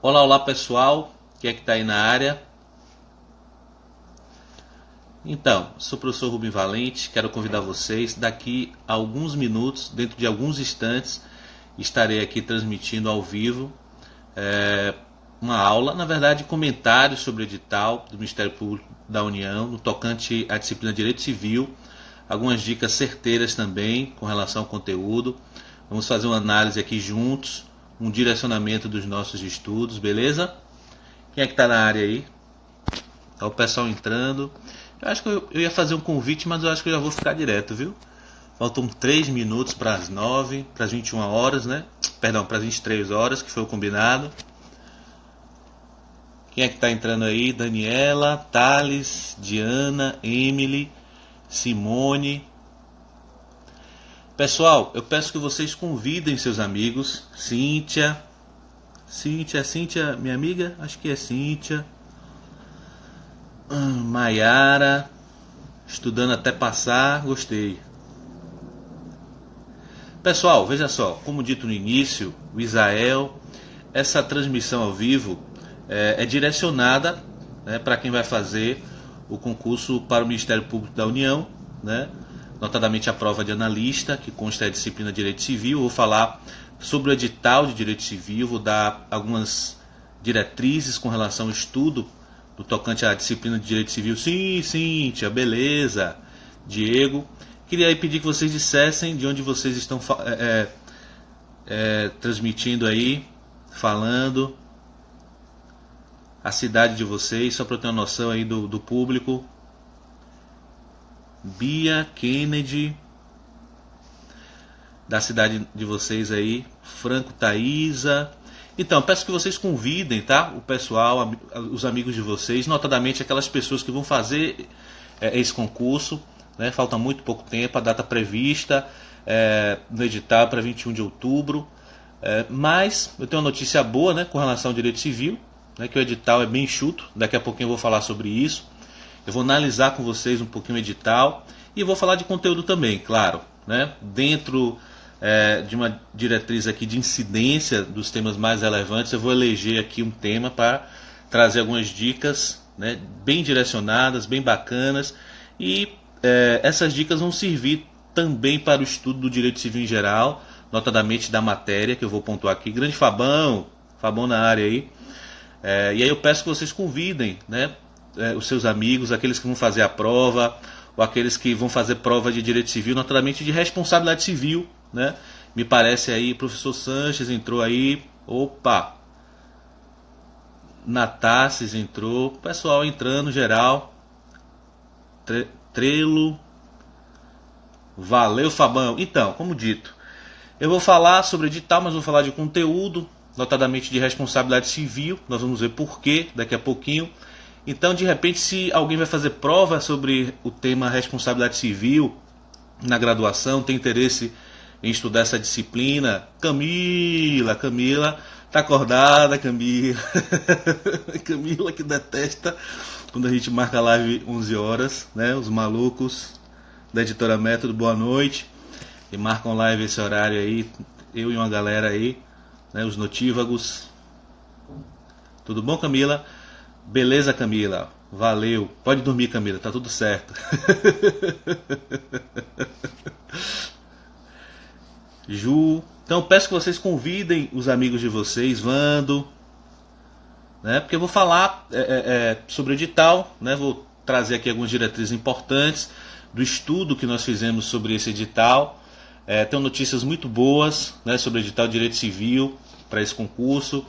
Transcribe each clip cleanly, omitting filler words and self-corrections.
Olá, olá pessoal, quem é que está aí na área? Então, sou o professor Rubem Valente, quero convidar vocês, daqui a alguns minutos, dentro de alguns instantes, estarei aqui transmitindo ao vivo uma aula, na verdade comentários sobre o edital do Ministério Público da União, no tocante à disciplina de Direito Civil, algumas dicas certeiras também com relação ao conteúdo. Vamos fazer uma análise aqui juntos, um direcionamento dos nossos estudos, beleza? Quem é que está na área aí? Tá o pessoal entrando. Eu acho que eu ia fazer um convite, mas eu acho que eu já vou ficar direto, viu? Faltam 3 minutos para as 9, para as 21 horas, né? Perdão, para as 23 horas, que foi o combinado. Quem é que está entrando aí? Daniela, Thales, Diana, Emily, Simone. Pessoal, eu peço que vocês convidem seus amigos. Cíntia, minha amiga? Acho que é Cíntia. Maiara, estudando até passar, gostei. Pessoal, veja só, como dito no início, o Israel, essa transmissão ao vivo é direcionada, né, para quem vai fazer o concurso para o Ministério Público da União, né, notadamente a prova de analista, que consta da disciplina de Direito Civil. Eu vou falar sobre o edital de Direito Civil, vou dar algumas diretrizes com relação ao estudo do tocante à disciplina de Direito Civil. Sim, Cíntia, beleza. Diego. Queria aí pedir que vocês dissessem de onde vocês estão transmitindo aí, falando, a cidade de vocês, só para eu ter uma noção aí do público. Bia, Kennedy, da cidade de vocês aí, Franco, Thaisa. Então, peço que vocês convidem, tá? O pessoal, os amigos de vocês, notadamente aquelas pessoas que vão fazer esse concurso, né? Falta muito pouco tempo, a data prevista no edital para 21 de outubro. Mas eu tenho uma notícia boa, né, com relação ao direito civil, né, que o edital é bem enxuto. Daqui a pouquinho eu vou falar sobre isso. Eu vou analisar com vocês um pouquinho o edital e vou falar de conteúdo também, claro, né? Dentro de uma diretriz aqui de incidência dos temas mais relevantes, eu vou eleger aqui um tema para trazer algumas dicas, né, bem direcionadas, bem bacanas, e essas dicas vão servir também para o estudo do direito civil em geral, notadamente da matéria que eu vou pontuar aqui. Grande Fabão na área aí. E aí eu peço que vocês convidem, né, os seus amigos, aqueles que vão fazer a prova, ou aqueles que vão fazer prova de direito civil, notadamente de responsabilidade civil, né? Me parece aí, professor Sanches entrou aí, opa, Natassis entrou, pessoal entrando geral, Trelo, valeu Fabão. Então, como dito, eu vou falar sobre edital, mas vou falar de conteúdo, notadamente de responsabilidade civil, nós vamos ver porquê daqui a pouquinho. Então, de repente, se alguém vai fazer prova sobre o tema responsabilidade civil na graduação, tem interesse em estudar essa disciplina, Camila, tá acordada, Camila? Camila que detesta quando a gente marca live 11 horas, né? Os malucos da Editora Método, boa noite. E marcam live esse horário aí, eu e uma galera aí, né? Os notívagos. Tudo bom, Camila? Beleza, Camila. Valeu. Pode dormir, Camila. Tá tudo certo. Ju. Então peço que vocês convidem os amigos de vocês, Vando, né? Porque eu vou falar sobre o edital, né? Vou trazer aqui algumas diretrizes importantes do estudo que nós fizemos sobre esse edital. Tenho notícias muito boas, né, sobre o edital de Direito Civil para esse concurso.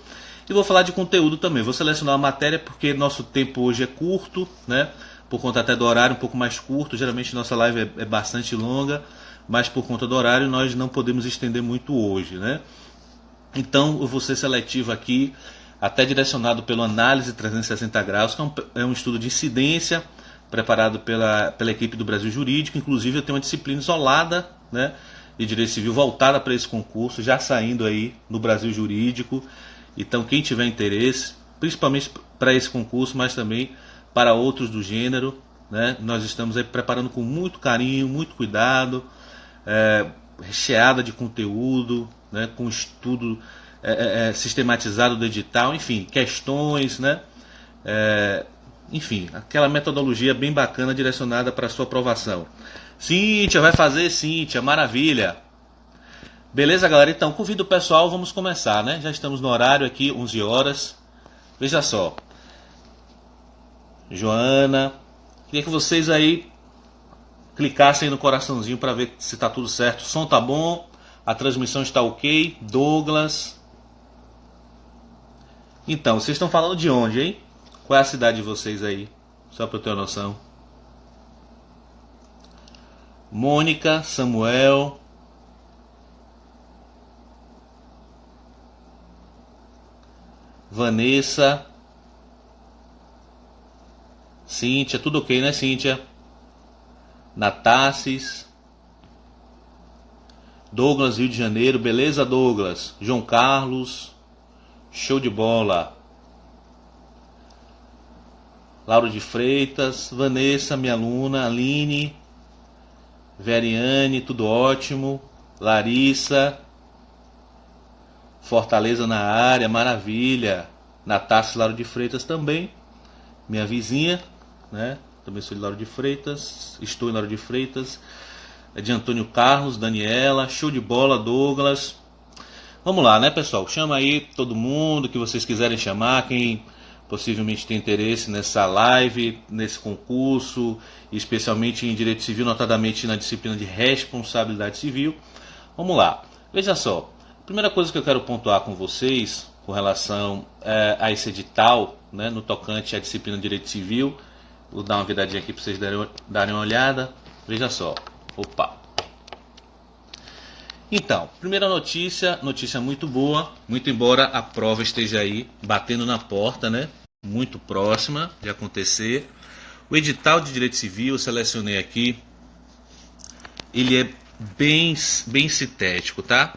E vou falar de conteúdo também. Vou selecionar uma matéria porque nosso tempo hoje é curto, né? Por conta até do horário um pouco mais curto. Geralmente nossa live é bastante longa, mas por conta do horário nós não podemos estender muito hoje, né? Então eu vou ser seletivo aqui, até direcionado pelo Análise 360 Graus, que é um estudo de incidência preparado pela equipe do Brasil Jurídico. Inclusive eu tenho uma disciplina isolada, né, de Direito Civil voltada para esse concurso, já saindo aí no Brasil Jurídico. Então quem tiver interesse, principalmente para esse concurso, mas também para outros do gênero, né, nós estamos aí preparando com muito carinho, muito cuidado, recheada de conteúdo, né, com estudo sistematizado do edital, enfim, questões, né? Enfim, aquela metodologia bem bacana direcionada para a sua aprovação. Cíntia, vai fazer, Cíntia, maravilha. Beleza, galera? Então, convido o pessoal, vamos começar, né? Já estamos no horário aqui, 11 horas. Veja só. Joana, queria que vocês aí clicassem no coraçãozinho para ver se está tudo certo. O som tá bom, a transmissão está ok. Douglas. Então, vocês estão falando de onde, hein? Qual é a cidade de vocês aí? Só para eu ter uma noção. Mônica, Samuel. Vanessa. Cíntia, tudo ok, né, Cíntia? Natassis. Douglas, Rio de Janeiro, beleza, Douglas? João Carlos, show de bola. Lauro de Freitas, Vanessa, minha aluna, Aline, Veriane, tudo ótimo. Larissa, Fortaleza na área, maravilha. Natassis, Lauro de Freitas também, minha vizinha, né? Também sou de Lauro de Freitas, estou em Lauro de Freitas. É de Antônio Carlos, Daniela, show de bola, Douglas. Vamos lá, né, pessoal? Chama aí todo mundo que vocês quiserem chamar, quem possivelmente tem interesse nessa live, nesse concurso, especialmente em Direito Civil, notadamente na disciplina de Responsabilidade Civil. Vamos lá. Veja só, a primeira coisa que eu quero pontuar com vocês com relação a esse edital, né, no tocante à disciplina de Direito Civil, vou dar uma viradinha aqui para vocês darem uma olhada. Veja só. Opa! Então, primeira notícia muito boa, muito embora a prova esteja aí batendo na porta, né? Muito próxima de acontecer. O edital de Direito Civil, eu selecionei aqui, ele é bem sintético, tá?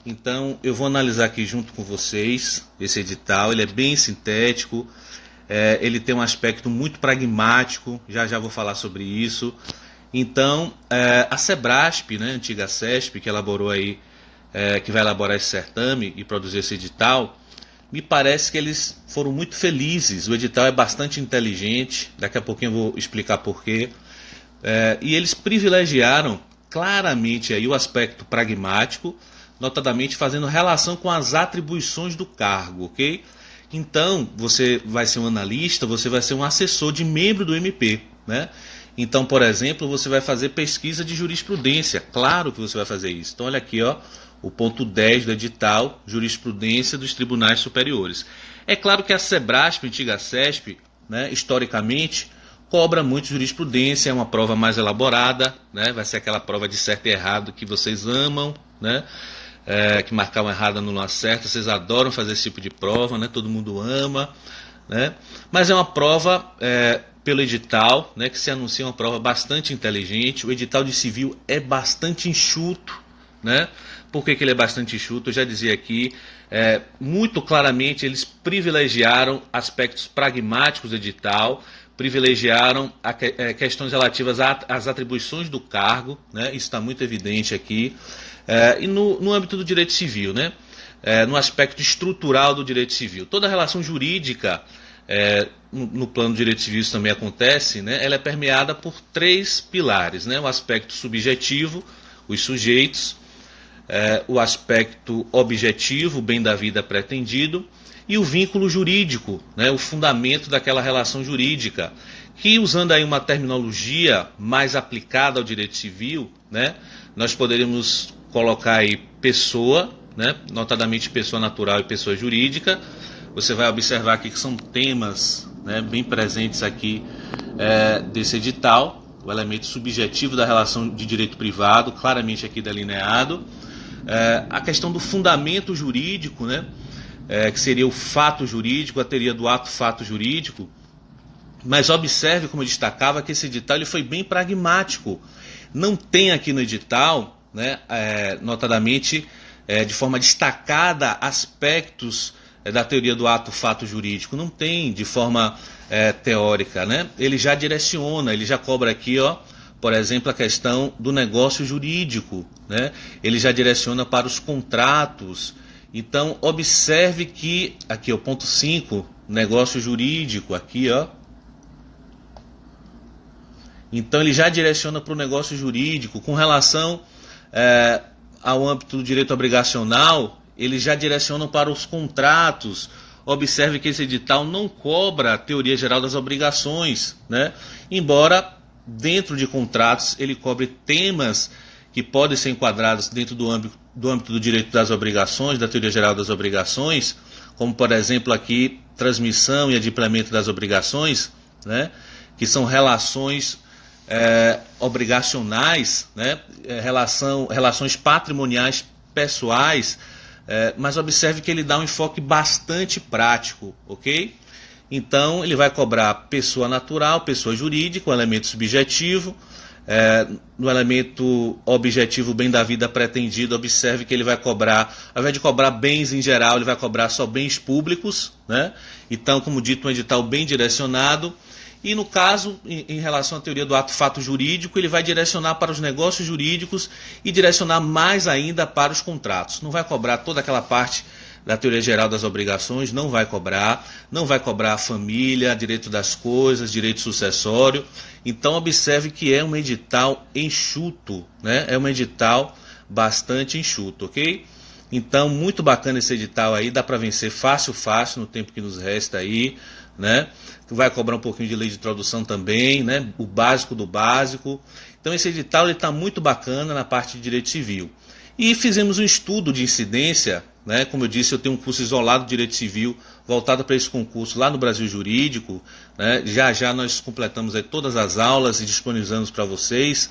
Então, eu vou analisar aqui junto com vocês esse edital, ele é bem sintético, ele tem um aspecto muito pragmático, já vou falar sobre isso. Então, a Sebrasp, né, antiga CESP, que elaborou aí, que vai elaborar esse certame e produzir esse edital, me parece que eles foram muito felizes. O edital é bastante inteligente, daqui a pouquinho eu vou explicar porquê. E eles privilegiaram claramente aí o aspecto pragmático, notadamente fazendo relação com as atribuições do cargo, ok? Então, você vai ser um analista, você vai ser um assessor de membro do MP, né? Então, por exemplo, você vai fazer pesquisa de jurisprudência. Claro que você vai fazer isso. Então, olha aqui, ó, o ponto 10 do edital, jurisprudência dos tribunais superiores. É claro que a Sebrasp, antiga CESP, né, historicamente, cobra muito jurisprudência, é uma prova mais elaborada, né, vai ser aquela prova de certo e errado que vocês amam, né, que marcar uma errada não acerta, vocês adoram fazer esse tipo de prova, né, todo mundo ama, né, mas é uma prova... pelo edital, né, que se anuncia uma prova bastante inteligente. O edital de civil é bastante enxuto, né? Por que ele é bastante enxuto? Eu já dizia aqui, muito claramente eles privilegiaram aspectos pragmáticos do edital, privilegiaram questões relativas às atribuições do cargo, né? Isso está muito evidente aqui, e no âmbito do direito civil, né? No aspecto estrutural do direito civil. Toda a relação jurídica no plano de direito civil isso também acontece, né? Ela é permeada por três pilares, né? O aspecto subjetivo, os sujeitos, o aspecto objetivo, o bem da vida pretendido, e o vínculo jurídico, né? O fundamento daquela relação jurídica, que usando aí uma terminologia mais aplicada ao direito civil, né? Nós poderíamos colocar aí pessoa, né? Notadamente pessoa natural e pessoa jurídica. Você vai observar aqui que são temas, né, bem presentes aqui desse edital. O elemento subjetivo da relação de direito privado, claramente aqui delineado. A questão do fundamento jurídico, né, que seria o fato jurídico, a teoria do ato-fato jurídico. Mas observe, como eu destacava, que esse edital ele foi bem pragmático. Não tem aqui no edital, né, notadamente, de forma destacada, aspectos da teoria do ato-fato jurídico. Não tem de forma teórica, né? Ele já direciona, ele já cobra aqui, ó, por exemplo, a questão do negócio jurídico, né? Ele já direciona para os contratos Então observe que aqui o ponto 5, negócio jurídico, aqui ó. Então ele já direciona para o negócio jurídico. Com relação ao âmbito do direito obrigacional, eles já direcionam para os contratos. Observe que esse edital não cobra a teoria geral das obrigações, né? Embora dentro de contratos ele cobre temas que podem ser enquadrados dentro do âmbito do direito das obrigações, da teoria geral das obrigações, como por exemplo aqui transmissão e adimplemento das obrigações, né? Que são relações obrigacionais, né? Relações patrimoniais pessoais, mas observe que ele dá um enfoque bastante prático, ok? Então ele vai cobrar pessoa natural, pessoa jurídica, o elemento subjetivo. No elemento objetivo, bem da vida pretendido, observe que ele vai cobrar, ao invés de cobrar bens em geral, ele vai cobrar só bens públicos, né? Então, como dito, um edital bem direcionado. E no caso, em relação à teoria do ato fato jurídico, ele vai direcionar para os negócios jurídicos e direcionar mais ainda para os contratos. Não vai cobrar toda aquela parte da teoria geral das obrigações, não vai cobrar a família, direito das coisas, direito sucessório. Então observe que é um edital enxuto, né? É um edital bastante enxuto, ok? Então muito bacana esse edital aí, dá para vencer fácil no tempo que nos resta aí, né? Vai cobrar um pouquinho de lei de introdução também, né? O básico do básico. Então esse edital está muito bacana na parte de direito civil. E fizemos um estudo de incidência, né? Como eu disse, eu tenho um curso isolado de direito civil voltado para esse concurso lá no Brasil Jurídico, né? Já nós completamos aí todas as aulas e disponibilizamos para vocês.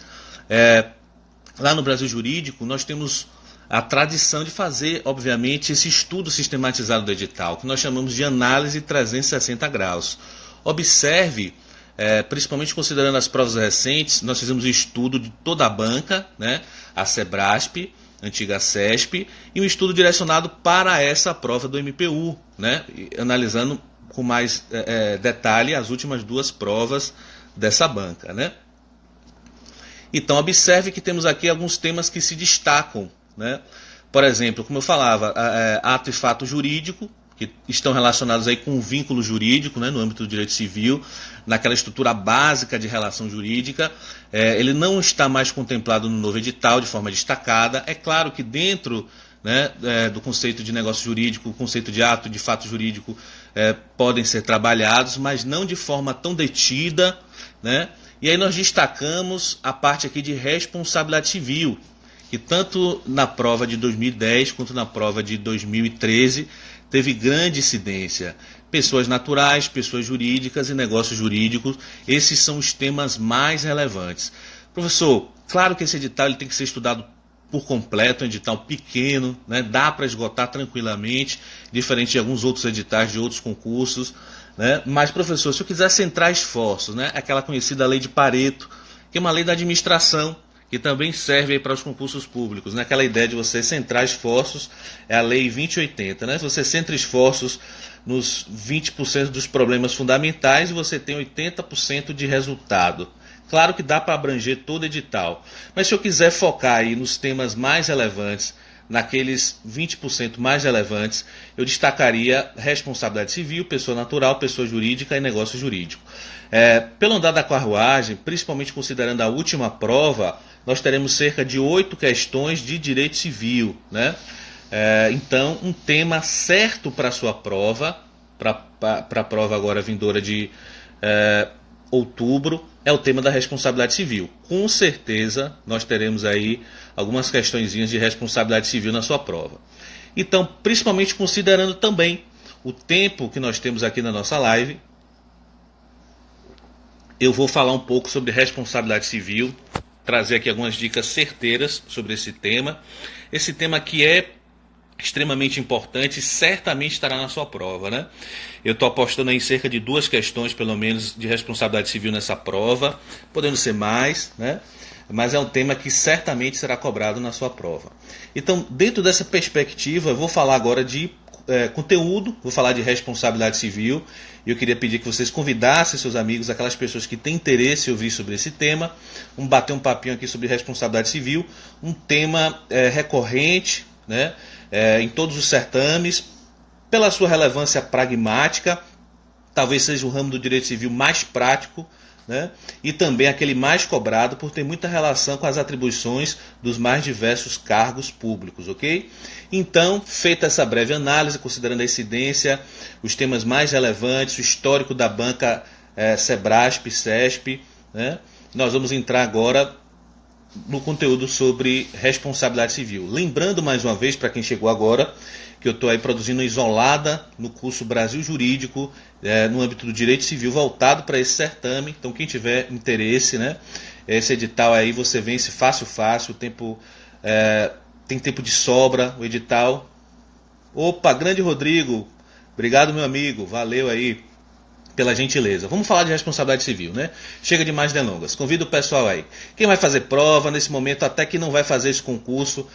Lá no Brasil Jurídico nós temos a tradição de fazer, obviamente, esse estudo sistematizado do edital, que nós chamamos de análise 360 graus. Observe, principalmente considerando as provas recentes, nós fizemos um estudo de toda a banca, né? A Sebrasp, antiga CESP, e um estudo direcionado para essa prova do MPU, né? Analisando com mais detalhe as últimas duas provas dessa banca, né? Então observe que temos aqui alguns temas que se destacam, né? Por exemplo, como eu falava, ato e fato jurídico, que estão relacionados aí com o vínculo jurídico, né, no âmbito do direito civil, naquela estrutura básica de relação jurídica. Ele não está mais contemplado no novo edital de forma destacada. É claro que dentro, né, do conceito de negócio jurídico, o conceito de ato e de fato jurídico podem ser trabalhados, mas não de forma tão detida, né? E aí nós destacamos a parte aqui de responsabilidade civil, que tanto na prova de 2010 quanto na prova de 2013 teve grande incidência. Pessoas naturais, pessoas jurídicas e negócios jurídicos, esses são os temas mais relevantes. Professor, claro que esse edital ele tem que ser estudado por completo, um edital pequeno, né? Dá para esgotar tranquilamente, diferente de alguns outros editais de outros concursos, né? Mas, professor, se eu quiser centrar esforços, né? Aquela conhecida lei de Pareto, que é uma lei da administração, que também serve para os concursos públicos, né? Aquela ideia de você centrar esforços, é a lei 2080, né? Você centra esforços nos 20% dos problemas fundamentais e você tem 80% de resultado. Claro que dá para abranger todo edital, mas se eu quiser focar aí nos temas mais relevantes, naqueles 20% mais relevantes, eu destacaria responsabilidade civil, pessoa natural, pessoa jurídica e negócio jurídico. Pelo andar da carruagem, principalmente considerando a última prova, nós teremos cerca de 8 questões de direito civil, né? Então, um tema certo para a sua prova, para a prova agora vindoura de outubro, é o tema da responsabilidade civil. Com certeza, nós teremos aí algumas questõezinhas de responsabilidade civil na sua prova. Então, principalmente considerando também o tempo que nós temos aqui na nossa live, eu vou falar um pouco sobre responsabilidade civil, trazer aqui algumas dicas certeiras sobre esse tema. Esse tema que é extremamente importante e certamente estará na sua prova, né? Eu estou apostando em cerca de 2 questões, pelo menos, de responsabilidade civil nessa prova, podendo ser mais, né? Mas é um tema que certamente será cobrado na sua prova. Então, dentro dessa perspectiva, eu vou falar agora de conteúdo, vou falar de responsabilidade civil, e eu queria pedir que vocês convidassem seus amigos, aquelas pessoas que têm interesse em ouvir sobre esse tema, vamos bater um papinho aqui sobre responsabilidade civil, um tema recorrente, né, em todos os certames, pela sua relevância pragmática, talvez seja o ramo do direito civil mais prático, né, e também aquele mais cobrado por ter muita relação com as atribuições dos mais diversos cargos públicos, ok? Então, feita essa breve análise, considerando a incidência, os temas mais relevantes, o histórico da banca Sebrasp, CESP, né, nós vamos entrar agora no conteúdo sobre responsabilidade civil. Lembrando mais uma vez, para quem chegou agora, que eu estou aí produzindo isolada no curso Brasil Jurídico, no âmbito do direito civil, voltado para esse certame. Então, quem tiver interesse, né, esse edital aí você vence fácil, o tempo, tem tempo de sobra, o edital. Opa, grande Rodrigo, obrigado meu amigo, valeu aí pela gentileza. Vamos falar de responsabilidade civil, né? Chega de mais delongas. Convido o pessoal aí. Quem vai fazer prova nesse momento, até que não vai fazer esse concurso,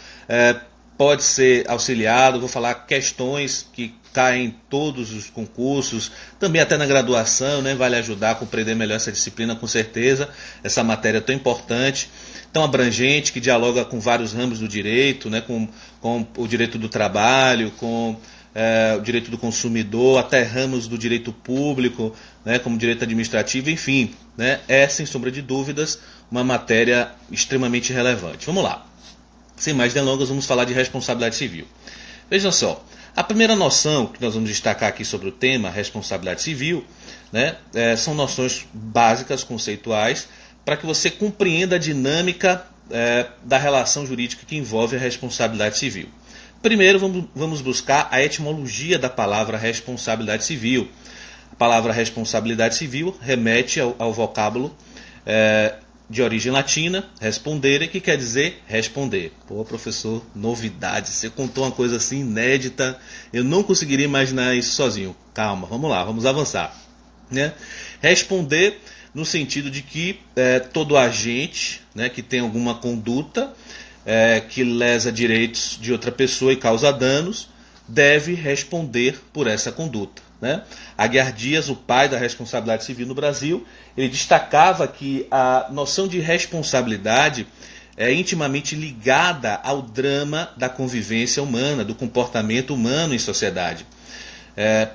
pode ser auxiliado. Vou falar questões que caem em todos os concursos, também até na graduação, né? Vale ajudar a compreender melhor essa disciplina, com certeza. Essa matéria é tão importante, tão abrangente, que dialoga com vários ramos do direito, né? Com o direito do trabalho, com o direito do consumidor, até ramos do direito público, né, como direito administrativo, enfim, né, é sem sombra de dúvidas uma matéria extremamente relevante. Vamos lá, sem mais delongas, vamos falar de responsabilidade civil. Vejam só, a primeira noção que nós vamos destacar aqui sobre o tema responsabilidade civil, né, são noções básicas, conceituais, para que você compreenda a dinâmica da relação jurídica que envolve a responsabilidade civil. Primeiro, vamos buscar a etimologia da palavra responsabilidade civil. A palavra responsabilidade civil remete ao vocábulo de origem latina, respondere, que quer dizer responder. Pô, professor, novidade, você contou uma coisa assim inédita, eu não conseguiria imaginar isso sozinho. Calma, vamos lá, vamos avançar, né? Responder no sentido de que todo agente, né, que tem alguma conduta que lesa direitos de outra pessoa e causa danos, deve responder por essa conduta, né? Aguiar Dias, o pai da responsabilidade civil no Brasil, ele destacava que a noção de responsabilidade é intimamente ligada ao drama da convivência humana, do comportamento humano em sociedade.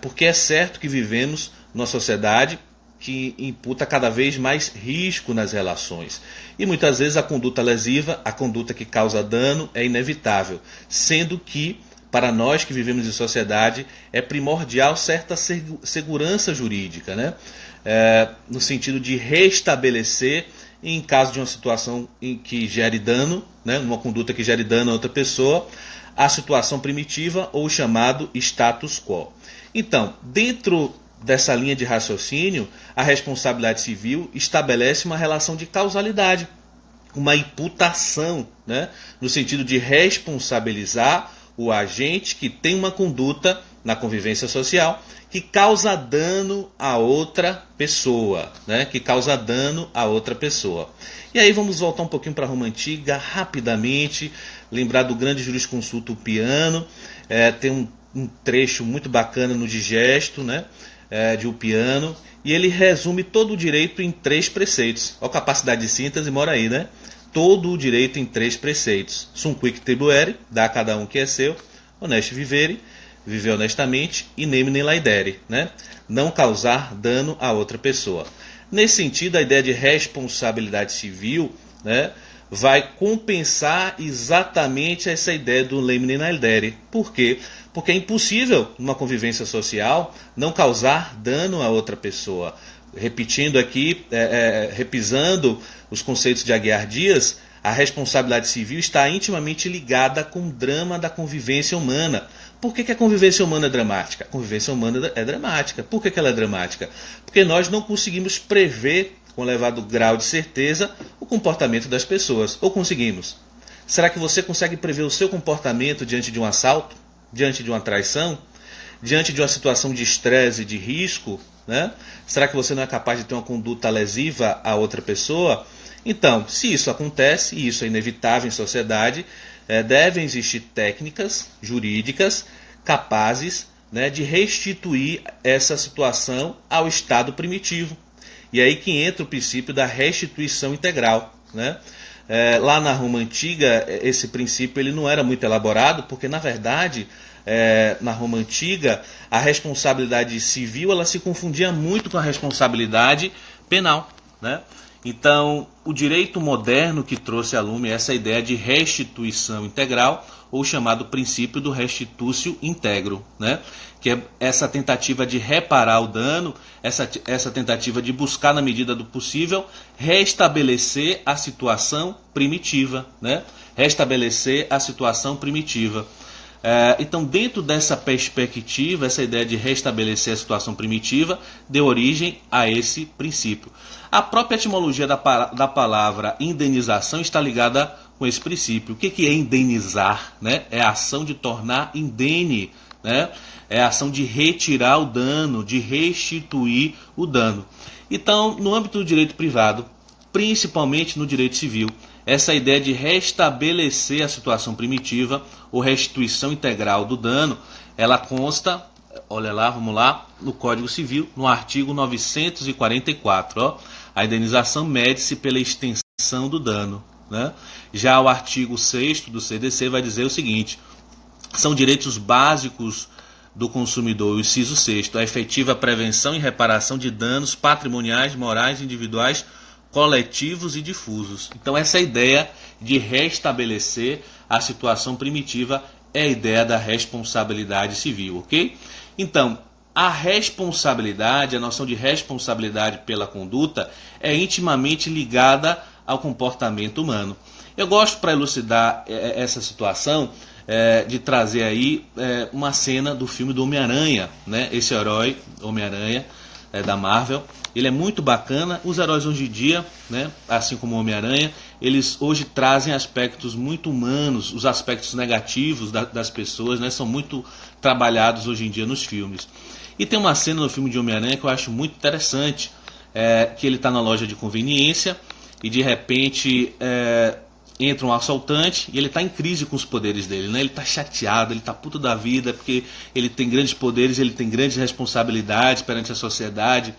Porque é certo que vivemos numa sociedade que imputa cada vez mais risco nas relações. E muitas vezes a conduta lesiva, a conduta que causa dano, é inevitável, sendo que, para nós que vivemos em sociedade, é primordial certa segurança jurídica, né? No sentido de restabelecer, em caso de uma situação em que gere dano, né, uma conduta que gere dano a outra pessoa, a situação primitiva ou o chamado status quo. Então, dentro dessa linha de raciocínio, a responsabilidade civil estabelece uma relação de causalidade, uma imputação, né, no sentido de responsabilizar o agente que tem uma conduta na convivência social que causa dano a outra pessoa, né, que causa dano a outra pessoa. E aí vamos voltar um pouquinho para a Roma Antiga, rapidamente, lembrar do grande jurisconsulto Ulpiano, tem um trecho muito bacana no Digesto, né, de Ulpiano, e ele resume todo o direito em 3 preceitos. Olha a capacidade de síntese, mora aí, né? Todo o direito em 3 preceitos. Sum quic tribuere, dá a cada um que é seu, honesto vivere, viver honestamente, e nemine laedere, né? Não causar dano a outra pessoa. Nesse sentido, a ideia de responsabilidade civil, né, vai compensar exatamente essa ideia do lemine laedere. Por quê? Porque é impossível, numa convivência social, não causar dano a outra pessoa. Repetindo aqui, repisando os conceitos de Aguiar Dias, a responsabilidade civil está intimamente ligada com o drama da convivência humana. Por que a convivência humana é dramática? A convivência humana é dramática. Por que ela é dramática? Porque nós não conseguimos prever, com elevado grau de certeza, o comportamento das pessoas. Ou conseguimos? Será que você consegue prever o seu comportamento diante de um assalto? Diante de uma traição? Diante de uma situação de estresse e de risco? Né? Será que você não é capaz de ter uma conduta lesiva a outra pessoa? Então, se isso acontece, e isso é inevitável em sociedade, devem existir técnicas jurídicas capazes, né, de restituir essa situação ao estado primitivo. E aí que entra o princípio da restituição integral, né? Lá na Roma Antiga, esse princípio ele não era muito elaborado, porque na verdade, na Roma Antiga, a responsabilidade civil ela se confundia muito com a responsabilidade penal, né? Então, o direito moderno que trouxe a lume essa ideia de restituição integral, ou chamado princípio do restitutio integro, né? Que é essa tentativa de reparar o dano, essa tentativa de buscar, na medida do possível, restabelecer a situação primitiva, né? Restabelecer a situação primitiva. Então, dentro dessa perspectiva, essa ideia de restabelecer a situação primitiva deu origem a esse princípio. A própria etimologia da palavra indenização está ligada com esse princípio. O que é indenizar? Né? É a ação de tornar indene, né? É a ação de retirar o dano, de restituir o dano. Então, no âmbito do direito privado, principalmente no direito civil, essa ideia de restabelecer a situação primitiva ou restituição integral do dano, ela consta, olha lá, vamos lá, no Código Civil, no artigo 944. Ó, a indenização mede-se pela extensão do dano, né? Já o artigo 6º do CDC vai dizer o seguinte: são direitos básicos do consumidor, o inciso 6º, a efetiva prevenção e reparação de danos patrimoniais, morais, individuais, coletivos e difusos. Então essa ideia de restabelecer a situação primitiva é a ideia da responsabilidade civil, ok? Então, a responsabilidade, a noção de responsabilidade pela conduta é intimamente ligada ao comportamento humano. Eu gosto, para elucidar essa situação, de trazer aí uma cena do filme do Homem-Aranha, né? Esse herói, Homem-Aranha, da Marvel. Ele é muito bacana. Os heróis hoje em dia, né, assim como o Homem-Aranha, eles hoje trazem aspectos muito humanos, os aspectos negativos das pessoas, né, são muito trabalhados hoje em dia nos filmes. E tem uma cena no filme de Homem-Aranha que eu acho muito interessante, que ele está na loja de conveniência e de repente entra um assaltante e ele está em crise com os poderes dele, né? Ele está chateado, ele está puto da vida porque ele tem grandes poderes, ele tem grandes responsabilidades perante a sociedade.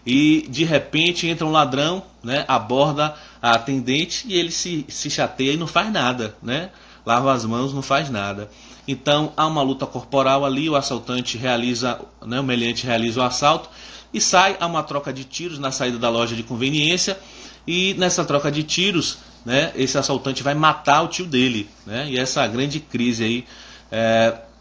E de repente entra um ladrão, né, aborda a atendente e ele se chateia e não faz nada, né? Lava as mãos, não faz nada. Então há uma luta corporal ali, o assaltante realiza, né, o meliante realiza o assalto e sai a uma troca de tiros na saída da loja de conveniência. E nessa troca de tiros, né, esse assaltante vai matar o tio dele, né? E essa grande crise aí,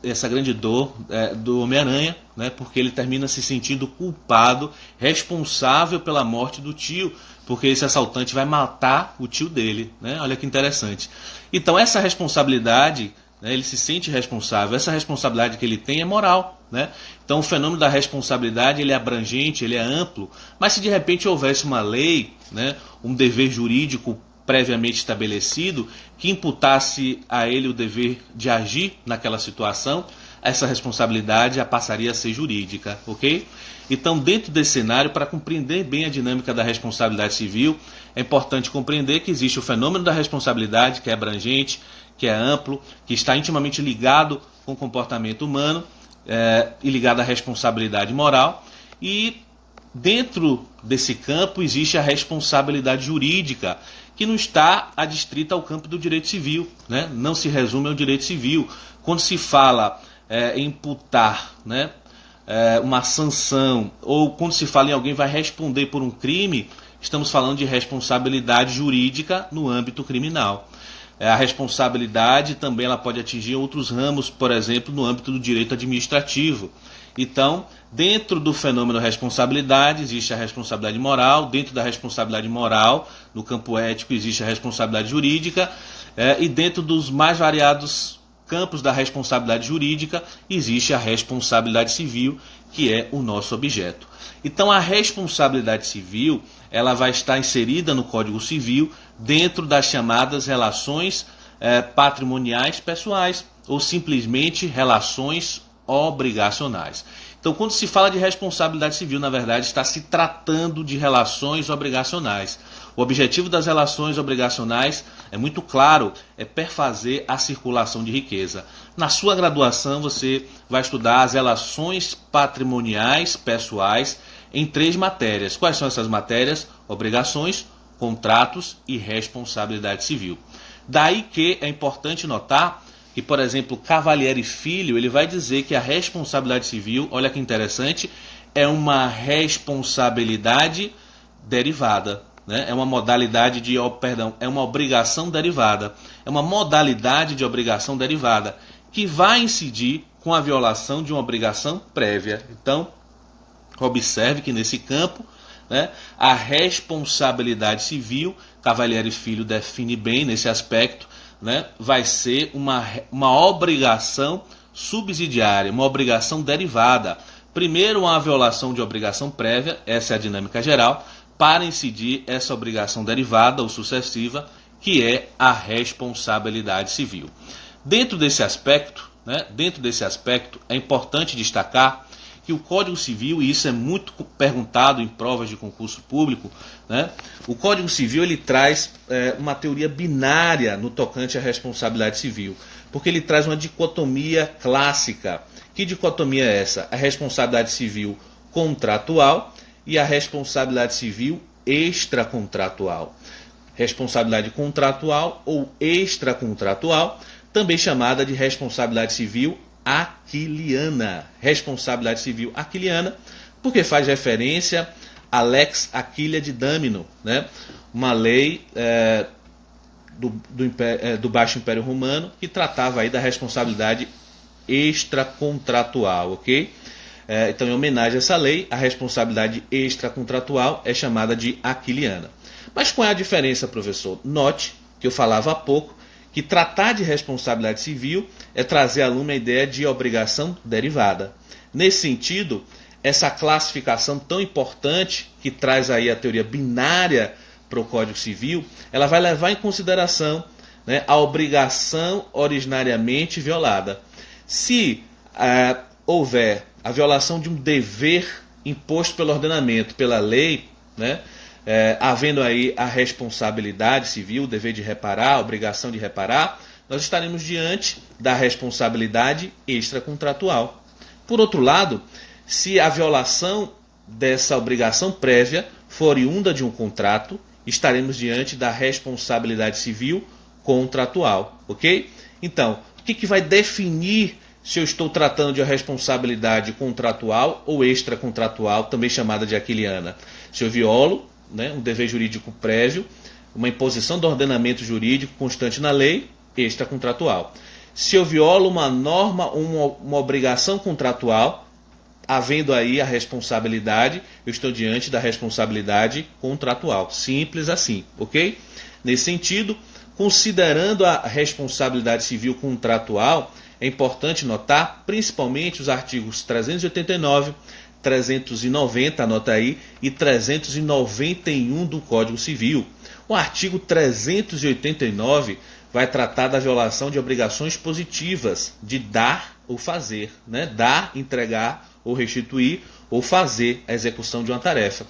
essa grande dor do Homem-Aranha, né, porque ele termina se sentindo culpado, responsável pela morte do tio, porque esse assaltante vai matar o tio dele, né? Olha que interessante. Então essa responsabilidade, né, ele se sente responsável, essa responsabilidade que ele tem é moral, né? Então o fenômeno da responsabilidade ele é abrangente, ele é amplo, mas se de repente houvesse uma lei, né, um dever jurídico previamente estabelecido que imputasse a ele o dever de agir naquela situação, essa responsabilidade já passaria a ser jurídica, ok? Então, dentro desse cenário, para compreender bem a dinâmica da responsabilidade civil, é importante compreender que existe o fenômeno da responsabilidade, que é abrangente, que é amplo, que está intimamente ligado com o comportamento humano e ligado à responsabilidade moral. E dentro desse campo existe a responsabilidade jurídica, que não está adstrita ao campo do direito civil, né? Não se resume ao direito civil. Quando se fala em imputar, né, uma sanção, ou quando se fala em alguém vai responder por um crime, estamos falando de responsabilidade jurídica no âmbito criminal. A responsabilidade também ela pode atingir outros ramos, por exemplo, no âmbito do direito administrativo. Então, dentro do fenômeno responsabilidade, existe a responsabilidade moral. Dentro da responsabilidade moral, no campo ético, existe a responsabilidade jurídica. E dentro dos mais variados campos da responsabilidade jurídica, existe a responsabilidade civil, que é o nosso objeto. Então, a responsabilidade civil ela vai estar inserida no Código Civil dentro das chamadas relações patrimoniais pessoais, ou simplesmente relações obrigacionais. Então, quando se fala de responsabilidade civil, na verdade, está se tratando de relações obrigacionais. O objetivo das relações obrigacionais é muito claro, é perfazer a circulação de riqueza. Na sua graduação, você vai estudar as relações patrimoniais pessoais em 3 matérias. Quais são essas matérias? Obrigações, contratos e responsabilidade civil. Daí que é importante notar que, por exemplo, Cavalieri Filho, ele vai dizer que a responsabilidade civil, olha que interessante, é uma responsabilidade derivada, né? É uma modalidade de, é uma obrigação derivada, é uma modalidade de obrigação derivada que vai incidir com a violação de uma obrigação prévia. Então, observe que nesse campo, né, a responsabilidade civil, Cavalieri Filho define bem nesse aspecto, né, vai ser uma obrigação subsidiária, uma obrigação derivada. Primeiro, uma violação de obrigação prévia, essa é a dinâmica geral, para incidir essa obrigação derivada ou sucessiva, que é a responsabilidade civil. Dentro desse aspecto, é importante destacar que o Código Civil, e isso é muito perguntado em provas de concurso público, né? O Código Civil ele traz uma teoria binária no tocante à responsabilidade civil, porque ele traz uma dicotomia clássica. Que dicotomia é essa? A responsabilidade civil contratual e a responsabilidade civil extracontratual. Responsabilidade contratual ou extracontratual, também chamada de responsabilidade civil aquiliana. Responsabilidade civil aquiliana, porque faz referência à Lex Aquilia de Dâmino, né? Uma lei do Baixo Império Romano que tratava aí da responsabilidade extracontratual, ok? Então, em homenagem a essa lei, a responsabilidade extracontratual é chamada de aquiliana. Mas qual é a diferença, professor? Note que eu falava há pouco que tratar de responsabilidade civil é trazer à lume a ideia de obrigação derivada. Nesse sentido, essa classificação tão importante que traz aí a teoria binária para o Código Civil, ela vai levar em consideração, né, a obrigação originariamente violada. Se houver a violação de um dever imposto pelo ordenamento, pela lei, né, havendo aí a responsabilidade civil, o dever de reparar, a obrigação de reparar, nós estaremos diante da responsabilidade extracontratual. Por outro lado, se a violação dessa obrigação prévia for oriunda de um contrato, estaremos diante da responsabilidade civil contratual, ok? Então, o que vai definir se eu estou tratando de uma responsabilidade contratual ou extracontratual, também chamada de aquiliana? Se eu violo, né, um dever jurídico prévio, uma imposição do ordenamento jurídico constante na lei, extracontratual. Se eu violo uma norma, uma obrigação contratual, havendo aí a responsabilidade, eu estou diante da responsabilidade contratual. Simples assim, ok? Nesse sentido, considerando a responsabilidade civil contratual, é importante notar principalmente os artigos 389, 390, anota aí, e 391 do Código Civil. O artigo 389 vai tratar da violação de obrigações positivas de dar ou fazer, né? Dar, entregar ou restituir, ou fazer a execução de uma tarefa.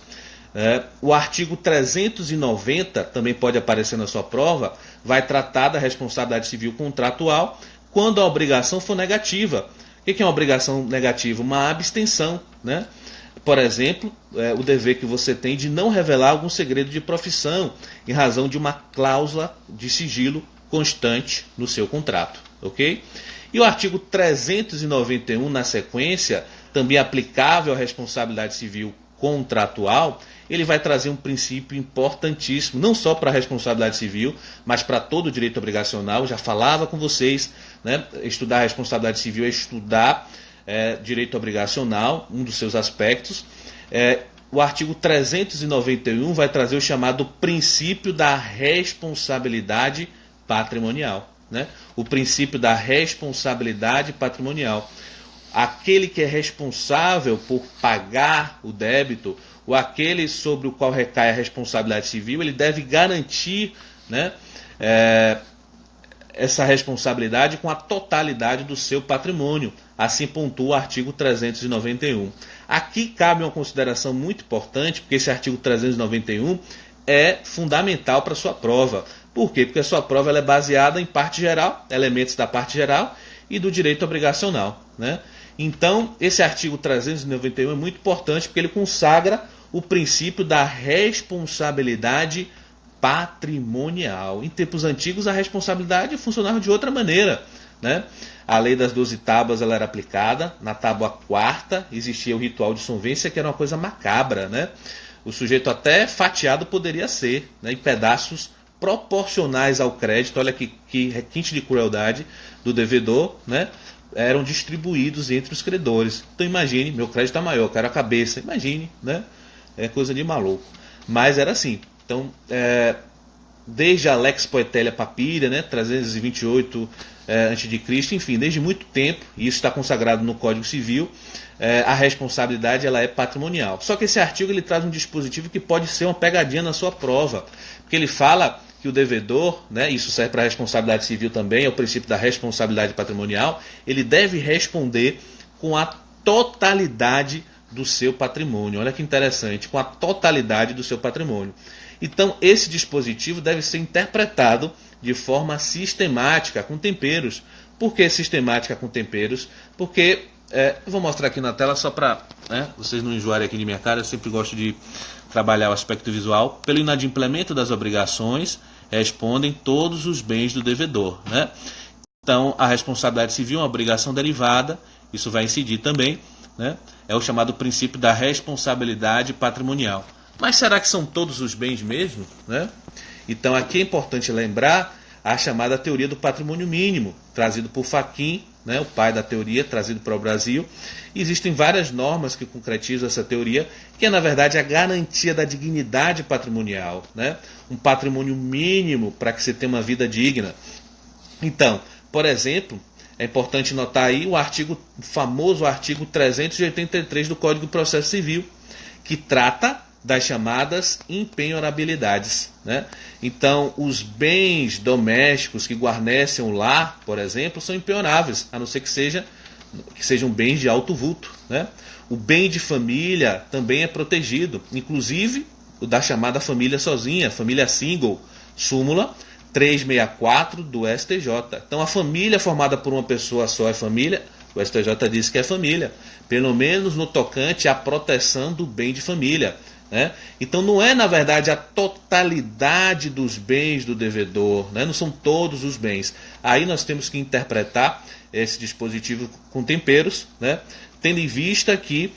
O artigo 390, também pode aparecer na sua prova, vai tratar da responsabilidade civil contratual quando a obrigação for negativa. O que é uma obrigação negativa? Uma abstenção, né? Por exemplo, o dever que você tem de não revelar algum segredo de profissão em razão de uma cláusula de sigilo constante no seu contrato, ok? E o artigo 391, na sequência, também aplicável à responsabilidade civil contratual, ele vai trazer um princípio importantíssimo, não só para a responsabilidade civil, mas para todo o direito obrigacional. Eu já falava com vocês, né? Estudar a responsabilidade civil é estudar direito obrigacional, um dos seus aspectos. O artigo 391 vai trazer o chamado princípio da responsabilidade patrimonial, né? O princípio da responsabilidade patrimonial. Aquele que é responsável por pagar o débito, ou aquele sobre o qual recai a responsabilidade civil, ele deve garantir, né, essa responsabilidade com a totalidade do seu patrimônio. Assim pontua o artigo 391. Aqui cabe uma consideração muito importante, porque esse artigo 391 é fundamental para a sua prova. Por quê? Porque a sua prova ela é baseada em parte geral, elementos da parte geral e do direito obrigacional, né? Então, esse artigo 391 é muito importante porque ele consagra o princípio da responsabilidade patrimonial. Em tempos antigos, a responsabilidade funcionava de outra maneira, né? A lei das 12 tábuas ela era aplicada. Na tábua quarta existia o ritual de solvência, que era uma coisa macabra, né? O sujeito até fatiado poderia ser, né, em pedaços proporcionais ao crédito. Olha que requinte de crueldade do devedor, né? Eram distribuídos entre os credores. Então imagine, meu crédito está maior, eu quero a cabeça. Imagine, né? É coisa de maluco. Mas era assim. Então, desde a Lex Poetelia Papíria, né, 328 a.C., enfim, desde muito tempo, e isso está consagrado no Código Civil, a responsabilidade ela é patrimonial. Só que esse artigo ele traz um dispositivo que pode ser uma pegadinha na sua prova, porque ele fala que o devedor, né, isso serve para a responsabilidade civil também, é o princípio da responsabilidade patrimonial, ele deve responder com a totalidade do seu patrimônio. Olha que interessante, com a totalidade do seu patrimônio. Então, esse dispositivo deve ser interpretado de forma sistemática, com temperos. Por que sistemática com temperos? Porque, eu vou mostrar aqui na tela só para vocês não enjoarem aqui de minha cara, eu sempre gosto de trabalhar o aspecto visual. Pelo inadimplemento das obrigações, respondem todos os bens do devedor, né? Então, a responsabilidade civil é uma obrigação derivada, isso vai incidir também, né? É o chamado princípio da responsabilidade patrimonial. Mas será que são todos os bens mesmo, né? Então aqui é importante lembrar a chamada teoria do patrimônio mínimo, trazido por Fachin, né, o pai da teoria, trazido para o Brasil. Existem várias normas que concretizam essa teoria, que é na verdade a garantia da dignidade patrimonial, né? Um patrimônio mínimo para que você tenha uma vida digna. Então, por exemplo, é importante notar aí o famoso artigo 383 do Código de Processo Civil, que trata das chamadas impenhorabilidades, né? Então, os bens domésticos que guarnecem o lar, por exemplo, são impenhoráveis, a não ser que sejam bens de alto vulto, né? O bem de família também é protegido, inclusive o da chamada família sozinha, família single, súmula 364 do STJ. Então, a família formada por uma pessoa só é família. O STJ diz que é família, pelo menos no tocante à proteção do bem de família, né? Então não é na verdade a totalidade dos bens do devedor, né? Não são todos os bens. Aí nós temos que interpretar esse dispositivo com temperos, né? Tendo em vista que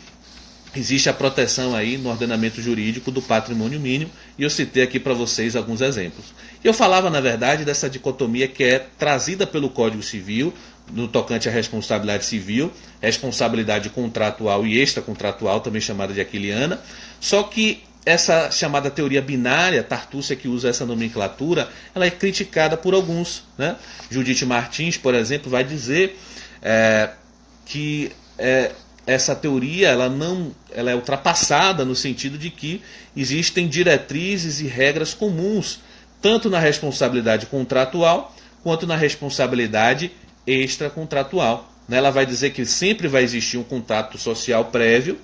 existe a proteção aí no ordenamento jurídico do patrimônio mínimo, e eu citei aqui para vocês alguns exemplos. Eu falava na verdade dessa dicotomia que é trazida pelo Código Civil no tocante à responsabilidade civil, responsabilidade contratual e extracontratual, também chamada de aquiliana. Só que essa chamada teoria binária, Tartucci que usa essa nomenclatura, ela é criticada por alguns, né? Judith Martins, por exemplo, vai dizer que essa teoria ela é ultrapassada no sentido de que existem diretrizes e regras comuns, tanto na responsabilidade contratual quanto na responsabilidade extracontratual. Ela vai dizer que sempre vai existir um contrato social prévio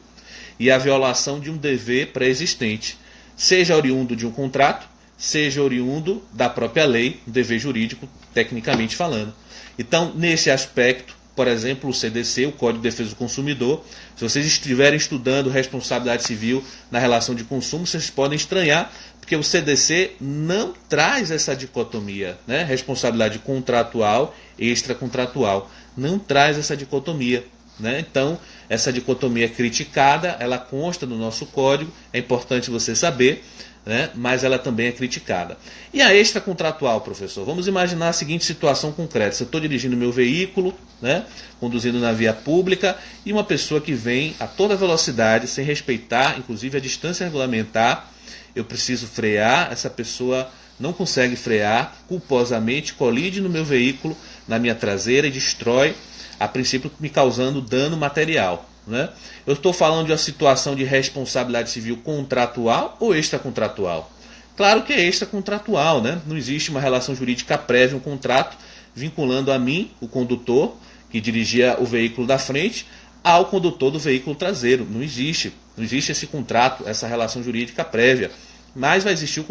e a violação de um dever pré-existente, seja oriundo de um contrato, seja oriundo da própria lei, um dever jurídico, tecnicamente falando. Então, nesse aspecto, por exemplo, o CDC, o Código de Defesa do Consumidor, se vocês estiverem estudando responsabilidade civil na relação de consumo, vocês podem estranhar, porque o CDC não traz essa dicotomia, né? Responsabilidade contratual e extracontratual. Não traz essa dicotomia, né? Então, essa dicotomia é criticada, ela consta no nosso código, é importante você saber, né? Mas ela também é criticada. E a extracontratual, professor? Vamos imaginar a seguinte situação concreta. Se eu estou dirigindo meu veículo, né? Conduzindo na via pública, e uma pessoa que vem a toda velocidade, sem respeitar, inclusive, a distância regulamentar, eu preciso frear, essa pessoa não consegue frear, culposamente colide no meu veículo, na minha traseira, e destrói, a princípio me causando dano material, né? Eu estou falando de uma situação de responsabilidade civil contratual ou extracontratual? Claro que é extracontratual, né? Não existe uma relação jurídica prévia, um contrato, vinculando a mim, o condutor, que dirigia o veículo da frente, ao condutor do veículo traseiro. Não existe esse contrato, essa relação jurídica prévia, mas vai existir o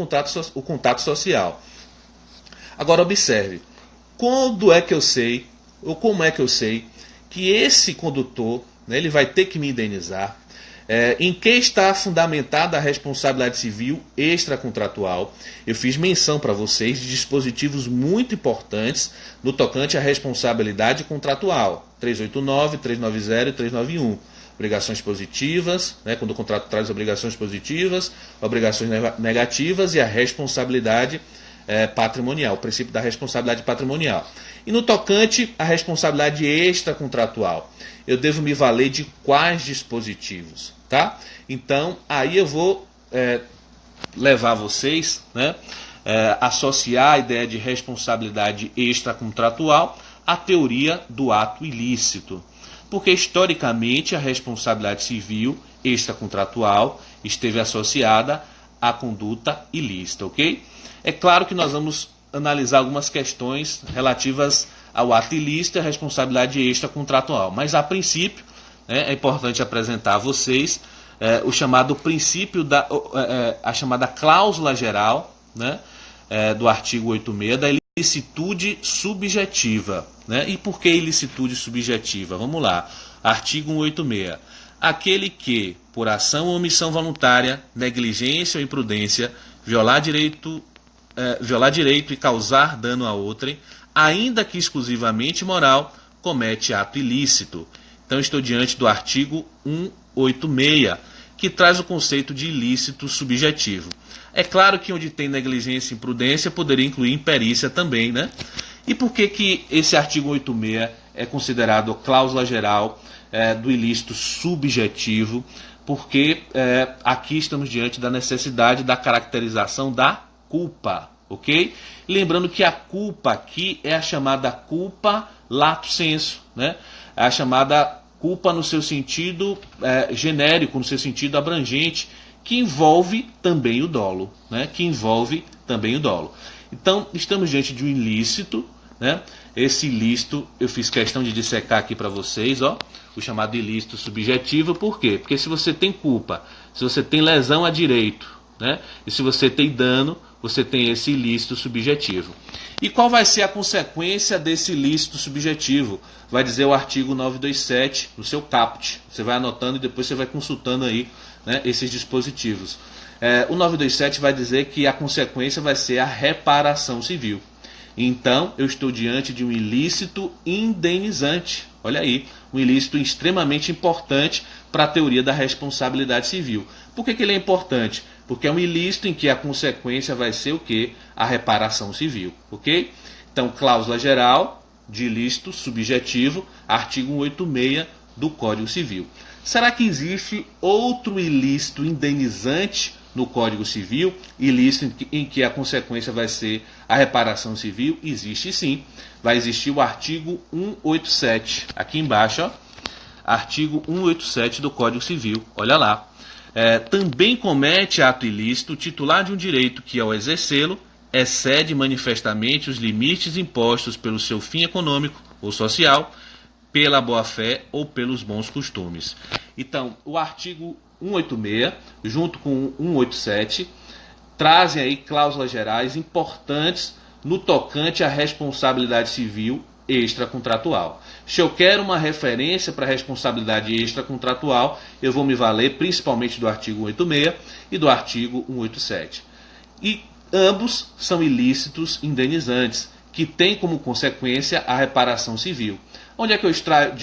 contato social. Agora observe, quando é que eu sei, ou como é que eu sei, que esse condutor, né, ele vai ter que me indenizar? Em que está fundamentada a responsabilidade civil extracontratual? Eu fiz menção para vocês de dispositivos muito importantes no tocante à responsabilidade contratual. 389, 390 e 391. Obrigações positivas, né, quando o contrato traz obrigações positivas, obrigações negativas e a responsabilidade patrimonial, o princípio da responsabilidade patrimonial. E no tocante à responsabilidade extracontratual, eu devo me valer de quais dispositivos? Tá? Então, aí eu vou levar vocês, né, associar a ideia de responsabilidade extracontratual à teoria do ato ilícito. Porque, historicamente, a responsabilidade civil extracontratual esteve associada à conduta ilícita, ok? É claro que nós vamos analisar algumas questões relativas ao ato ilícito e à responsabilidade extracontratual, mas, a princípio, é importante apresentar a vocês o chamado princípio a chamada cláusula geral, né, do artigo 86 da ilicitude subjetiva, né? E por que ilicitude subjetiva? Vamos lá. Artigo 186. Aquele que, por ação ou omissão voluntária, negligência ou imprudência, violar direito e causar dano a outrem, ainda que exclusivamente moral, comete ato ilícito. Então, estou diante do artigo 186, que traz o conceito de ilícito subjetivo. É claro que onde tem negligência e imprudência poderia incluir imperícia também, né? E por que esse artigo 186 é considerado cláusula geral do ilícito subjetivo? Porque aqui estamos diante da necessidade da caracterização da culpa, ok? Lembrando que a culpa aqui é a chamada culpa lato sensu, né? É a chamada culpa no seu sentido genérico, no seu sentido abrangente, que envolve também o dolo, né? Que envolve também o dolo. Então, estamos diante de um ilícito, né? Esse ilícito, eu fiz questão de dissecar aqui para vocês, ó, o chamado ilícito subjetivo. Por quê? Porque se você tem culpa, se você tem lesão a direito, né? E se você tem dano, você tem esse ilícito subjetivo. E qual vai ser a consequência desse ilícito subjetivo? Vai dizer o artigo 927 no seu caput. Você vai anotando e depois você vai consultando aí, né, esses dispositivos. O 927 vai dizer que a consequência vai ser a reparação civil. Então, eu estou diante de um ilícito indenizante. Olha aí, um ilícito extremamente importante para a teoria da responsabilidade civil. Por que ele é importante? Porque é um ilícito em que a consequência vai ser o quê? A reparação civil, ok? Então, cláusula geral de ilícito subjetivo, artigo 186 do Código Civil. Será que existe outro ilícito indenizante no Código Civil, ilícito em que a consequência vai ser a reparação civil? Existe sim. Vai existir o artigo 187. Aqui embaixo, ó, artigo 187 do Código Civil. Olha lá. Também comete ato ilícito o titular de um direito que, ao exercê-lo, excede manifestamente os limites impostos pelo seu fim econômico ou social, pela boa-fé ou pelos bons costumes. Então, o artigo 186, junto com o 187, trazem aí cláusulas gerais importantes no tocante à responsabilidade civil extracontratual. Se eu quero uma referência para a responsabilidade extracontratual, eu vou me valer principalmente do artigo 186 e do artigo 187. E ambos são ilícitos indenizantes, que têm como consequência a reparação civil. De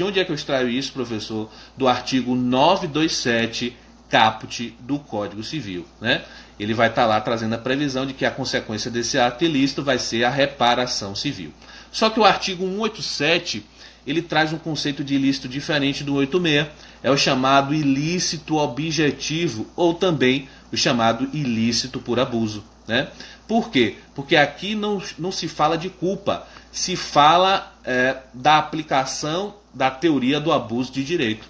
onde é que eu extraio isso, professor? Do artigo 927 caput do Código Civil, né? Ele vai estar lá trazendo a previsão de que a consequência desse ato ilícito vai ser a reparação civil. Só que o artigo 187, ele traz um conceito de ilícito diferente do 186. É o chamado ilícito objetivo, ou também o chamado ilícito por abuso, né? Por quê? Porque aqui não se fala de culpa, se fala da aplicação da teoria do abuso de direito.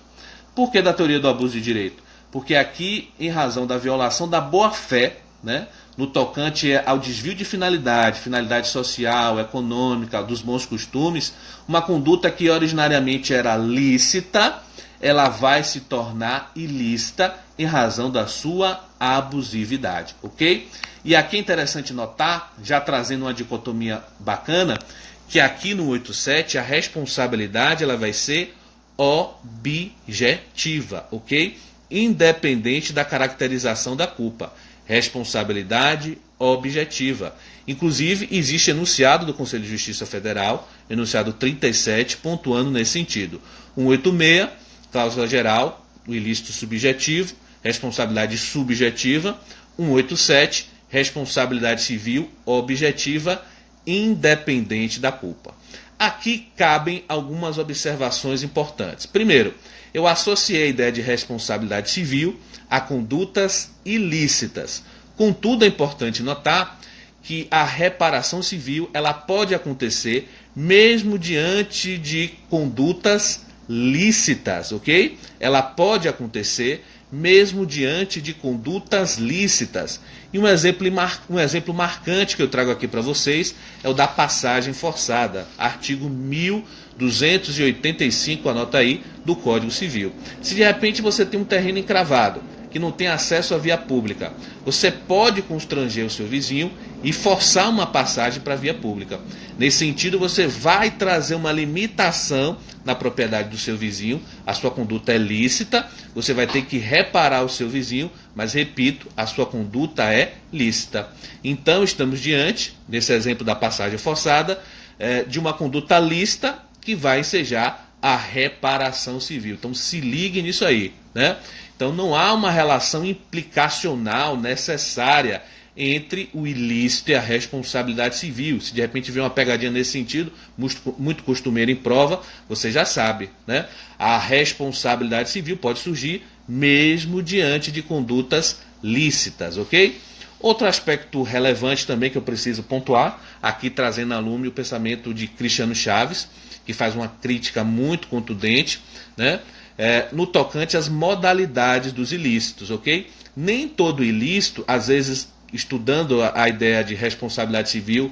Por que da teoria do abuso de direito? Porque aqui, em razão da violação da boa-fé, né, no tocante ao desvio de finalidade social, econômica, dos bons costumes, uma conduta que originariamente era lícita, ela vai se tornar ilícita em razão da sua abusividade, ok? E aqui é interessante notar, já trazendo uma dicotomia bacana, que aqui no 87 a responsabilidade ela vai ser objetiva, ok? independente da caracterização da culpa. Responsabilidade objetiva. Inclusive, existe enunciado do Conselho de Justiça Federal, enunciado 37, pontuando nesse sentido. 186, cláusula geral, o ilícito subjetivo, responsabilidade subjetiva. 187, responsabilidade civil objetiva, independente da culpa. Aqui cabem algumas observações importantes. Primeiro, eu associei a ideia de responsabilidade civil a condutas ilícitas. Contudo, é importante notar que a reparação civil ela pode acontecer mesmo diante de condutas lícitas, ok? Ela pode acontecer mesmo diante de condutas lícitas. E um exemplo marcante que eu trago aqui para vocês é o da passagem forçada, artigo 1285, anota aí, do Código Civil. Se de repente você tem um terreno encravado, que não tem acesso à via pública, você pode constranger o seu vizinho e forçar uma passagem para a via pública. Nesse sentido, você vai trazer uma limitação na propriedade do seu vizinho, a sua conduta é lícita, você vai ter que reparar o seu vizinho, mas repito, a sua conduta é lícita. Então, estamos diante, nesse exemplo da passagem forçada, de uma conduta lícita que vai ensejar a reparação civil. Então, se ligue nisso aí, né? Então, não há uma relação implicacional necessária entre o ilícito e a responsabilidade civil. Se de repente vier uma pegadinha nesse sentido, muito costumeira em prova, você já sabe, né? A responsabilidade civil pode surgir mesmo diante de condutas lícitas, ok? Outro aspecto relevante também que eu preciso pontuar, aqui trazendo a lume o pensamento de Cristiano Chaves, que faz uma crítica muito contundente, né? No tocante às modalidades dos ilícitos, ok? Nem todo ilícito, às vezes, estudando a ideia de responsabilidade civil,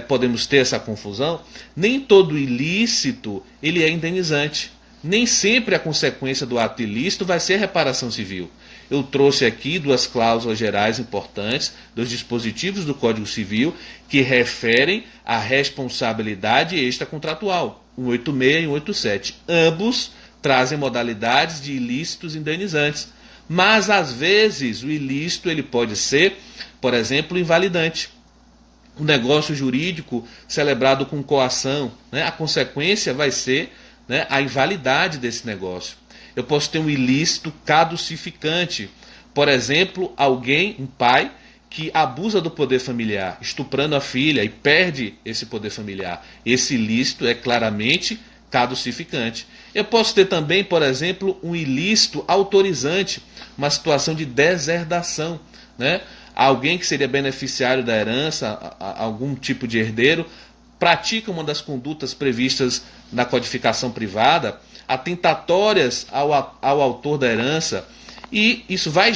podemos ter essa confusão. Nem todo ilícito ele é indenizante. Nem sempre a consequência do ato ilícito vai ser reparação civil. Eu trouxe aqui duas cláusulas gerais importantes dos dispositivos do Código Civil que referem à responsabilidade extracontratual, 186 e 187. Ambos trazem modalidades de ilícitos indenizantes. Mas, às vezes, o ilícito ele pode ser, por exemplo, invalidante. Um negócio jurídico celebrado com coação, né? A consequência vai ser, né, a invalidade desse negócio. Eu posso ter um ilícito caducificante. Por exemplo, alguém, um pai, que abusa do poder familiar, estuprando a filha e perde esse poder familiar. Esse ilícito é claramente caducificante. Eu posso ter também, por exemplo, um ilícito autorizante, uma situação de deserdação, né? Alguém que seria beneficiário da herança, algum tipo de herdeiro, pratica uma das condutas previstas na codificação privada, atentatórias ao autor da herança, e isso vai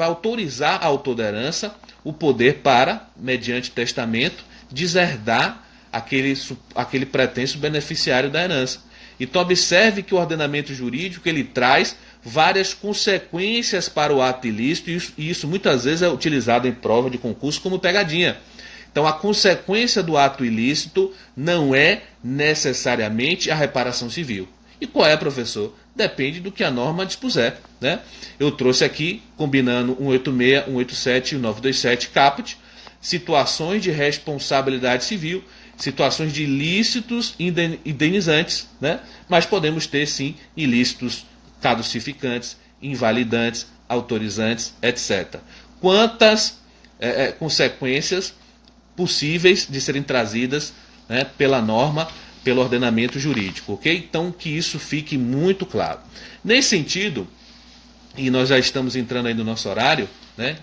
autorizar ao autor da herança o poder para, mediante testamento, deserdar aquele pretenso beneficiário da herança. Então observe que o ordenamento jurídico ele traz várias consequências para o ato ilícito e isso muitas vezes é utilizado em prova de concurso como pegadinha. Então a consequência do ato ilícito não é necessariamente a reparação civil. E qual é, professor? Depende do que a norma dispuser, né? Eu trouxe aqui, combinando 186, 187 e 927 caput, situações de responsabilidade civil, situações de ilícitos indenizantes, né? Mas podemos ter sim ilícitos caducificantes, invalidantes, autorizantes, etc. Quantas consequências possíveis de serem trazidas, né, pela norma, pelo ordenamento jurídico, ok? Então que isso fique muito claro. Nesse sentido, e nós já estamos entrando aí no nosso horário, né?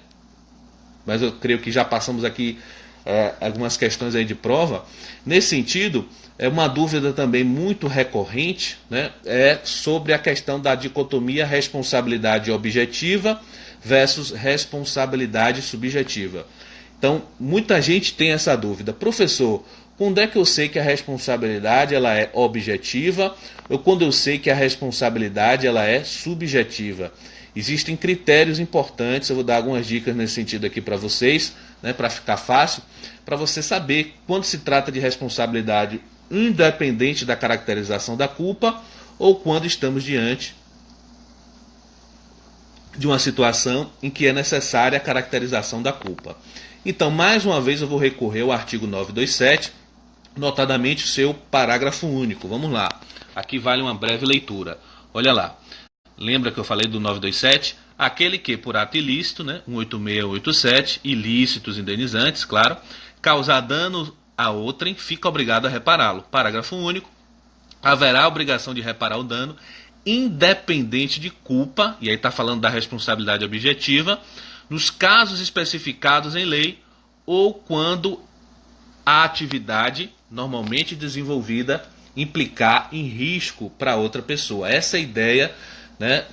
Mas eu creio que já passamos aqui algumas questões aí de prova. Nesse sentido, uma dúvida também muito recorrente, né, é sobre a questão da dicotomia responsabilidade objetiva versus responsabilidade subjetiva. Então, muita gente tem essa dúvida. Professor, quando é que eu sei que a responsabilidade ela é objetiva ou quando eu sei que a responsabilidade ela é subjetiva? Existem critérios importantes, eu vou dar algumas dicas nesse sentido aqui para vocês, né, para ficar fácil, para você saber quando se trata de responsabilidade independente da caracterização da culpa ou quando estamos diante de uma situação em que é necessária a caracterização da culpa. Então, mais uma vez, eu vou recorrer ao artigo 927, notadamente o seu parágrafo único. Vamos lá. Aqui vale uma breve leitura. Olha lá. Lembra que eu falei do 927? Aquele que, por ato ilícito, né, 186, 187, ilícitos indenizantes, claro, causar dano a outrem, fica obrigado a repará-lo. Parágrafo único. Haverá a obrigação de reparar o dano, independente de culpa, e aí está falando da responsabilidade objetiva, nos casos especificados em lei ou quando a atividade normalmente desenvolvida implicar em risco para outra pessoa. Essa é a ideia, né,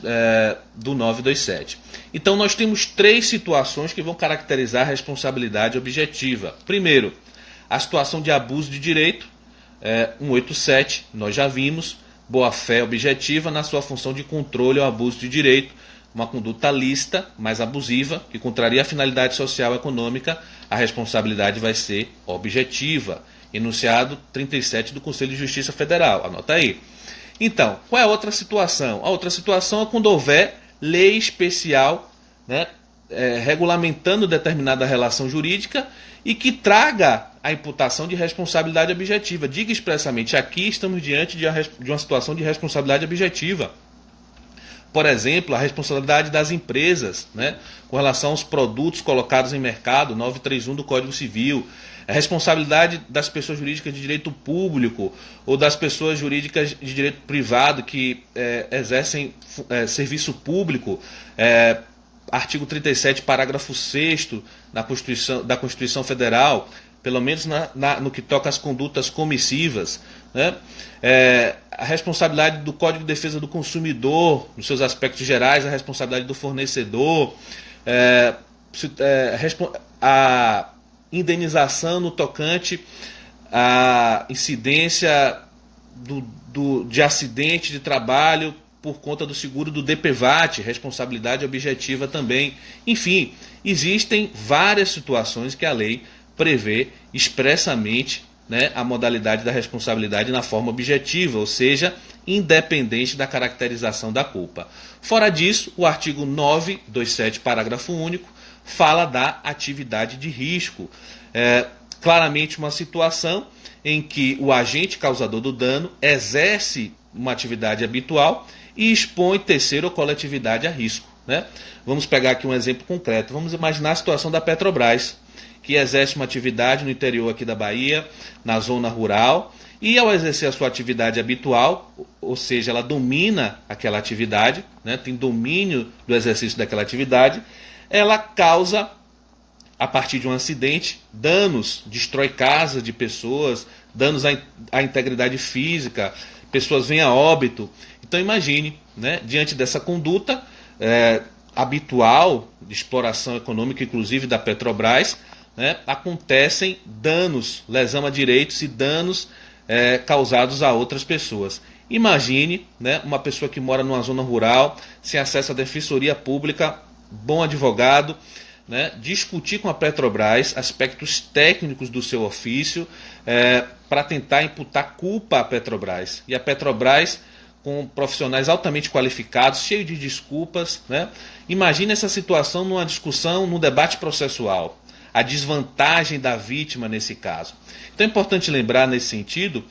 do 927. Então nós temos 3 situações que vão caracterizar a responsabilidade objetiva. Primeiro, a situação de abuso de direito, 187, nós já vimos, boa-fé objetiva na sua função de controle ao abuso de direito, uma conduta lícita, mas abusiva, que contraria a finalidade social e econômica, a responsabilidade vai ser objetiva. Enunciado 37 do Conselho de Justiça Federal. Anota aí. Então, qual é a outra situação? A outra situação é quando houver lei especial, né, regulamentando determinada relação jurídica e que traga a imputação de responsabilidade objetiva. Diga expressamente, aqui estamos diante de uma situação de responsabilidade objetiva. Por exemplo, a responsabilidade das empresas, né, com relação aos produtos colocados em mercado, 931 do Código Civil, a responsabilidade das pessoas jurídicas de direito público ou das pessoas jurídicas de direito privado que exercem serviço público, artigo 37, parágrafo 6º da Constituição Federal, pelo menos no que toca às condutas comissivas, né? A responsabilidade do Código de Defesa do Consumidor, nos seus aspectos gerais, a responsabilidade do fornecedor, a indenização no tocante à incidência de acidente de trabalho por conta do seguro do DPVAT, responsabilidade objetiva também. Enfim, existem várias situações que a lei prevê expressamente, né, a modalidade da responsabilidade na forma objetiva, ou seja, independente da caracterização da culpa. Fora disso, o artigo 927, parágrafo único, fala da atividade de risco. Claramente uma situação em que o agente causador do dano exerce uma atividade habitual e expõe terceiro ou coletividade a risco, né? Vamos pegar aqui um exemplo concreto. Vamos imaginar a situação da Petrobras, que exerce uma atividade no interior aqui da Bahia, na zona rural, e ao exercer a sua atividade habitual, ou seja, ela domina aquela atividade, né, tem domínio do exercício daquela atividade, ela causa, a partir de um acidente, danos, destrói casas de pessoas, danos à integridade física, pessoas vêm a óbito. Então imagine, né, diante dessa conduta habitual de exploração econômica, inclusive da Petrobras, né, acontecem danos, lesão a direitos e danos causados a outras pessoas. Imagine, né, uma pessoa que mora numa zona rural, sem acesso à defensoria pública, bom advogado, né, discutir com a Petrobras aspectos técnicos do seu ofício para tentar imputar culpa à Petrobras. E a Petrobras, com profissionais altamente qualificados, cheio de desculpas, né? Imagine essa situação numa discussão, num debate processual. A desvantagem da vítima nesse caso. Então é importante lembrar nesse sentido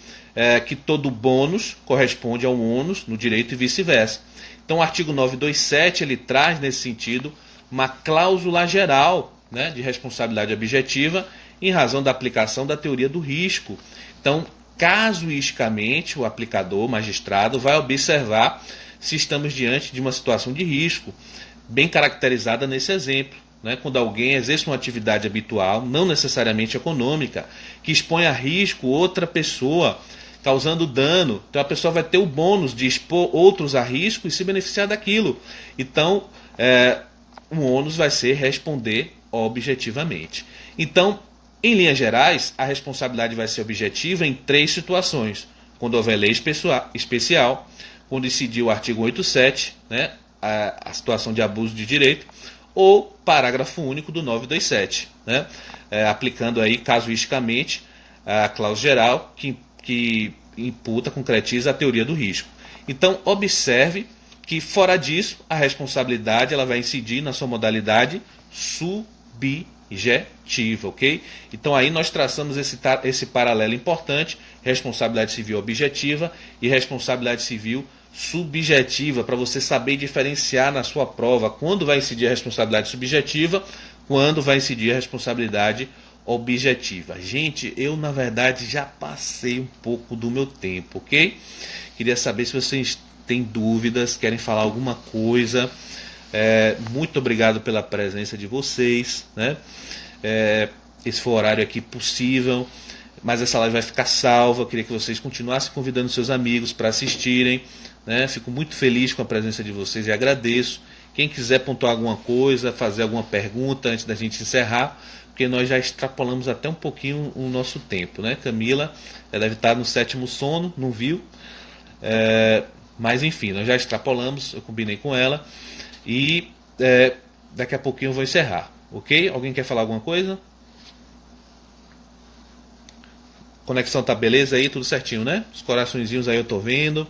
que todo bônus corresponde a um ônus no direito e vice-versa. Então o artigo 927 ele traz nesse sentido uma cláusula geral, né, de responsabilidade objetiva em razão da aplicação da teoria do risco. Então, casuisticamente, o aplicador, o magistrado, vai observar se estamos diante de uma situação de risco, bem caracterizada nesse exemplo. Quando alguém exerce uma atividade habitual, não necessariamente econômica, que expõe a risco outra pessoa, causando dano, então a pessoa vai ter o bônus de expor outros a risco e se beneficiar daquilo. Então, o ônus vai ser responder objetivamente. Então, em linhas gerais, a responsabilidade vai ser objetiva em 3 situações. Quando houver lei especial, quando incidir o artigo 187, né, a situação de abuso de direito, ou parágrafo único do 927, né, aplicando aí casuisticamente a cláusula geral que imputa, concretiza a teoria do risco. Então, observe que fora disso, a responsabilidade ela vai incidir na sua modalidade subjetiva, ok? Então aí nós traçamos esse paralelo importante, responsabilidade civil objetiva e responsabilidade civil subjetiva, para você saber diferenciar na sua prova quando vai incidir a responsabilidade subjetiva, quando vai incidir a responsabilidade objetiva. Gente, eu na verdade já passei um pouco do meu tempo, ok? Queria saber se vocês têm dúvidas, querem falar alguma coisa. Muito obrigado pela presença de vocês, né? Esse foi o horário aqui possível, mas essa live vai ficar salva. Eu queria que vocês continuassem convidando seus amigos para assistirem, né? Fico muito feliz com a presença de vocês e agradeço. Quem quiser pontuar alguma coisa, fazer alguma pergunta antes da gente encerrar, porque nós já extrapolamos até um pouquinho o nosso tempo, né? Camila, ela deve estar no 7º sono, não viu? Mas enfim, nós já extrapolamos, eu combinei com ela. E daqui a pouquinho eu vou encerrar, ok? Alguém quer falar alguma coisa? Conexão tá beleza aí, tudo certinho, né? Os coraçõezinhos aí eu tô vendo.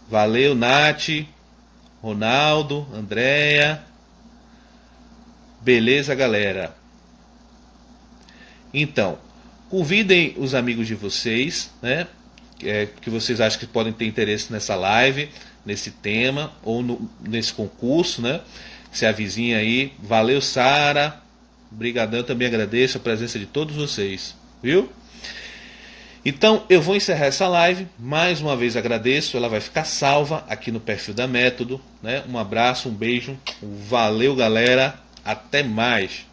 Valeu, Nath, Ronaldo, Andréia. Beleza, galera? Então, convidem os amigos de vocês, né? Que vocês acham que podem ter interesse nessa live, nesse tema, ou nesse concurso, né? Se avizinha aí. Valeu, Sara. Obrigadão, também agradeço a presença de todos vocês, viu? Então, eu vou encerrar essa live. Mais uma vez agradeço, ela vai ficar salva aqui no perfil da Método, né? Um abraço, um beijo. Valeu, galera. Até mais.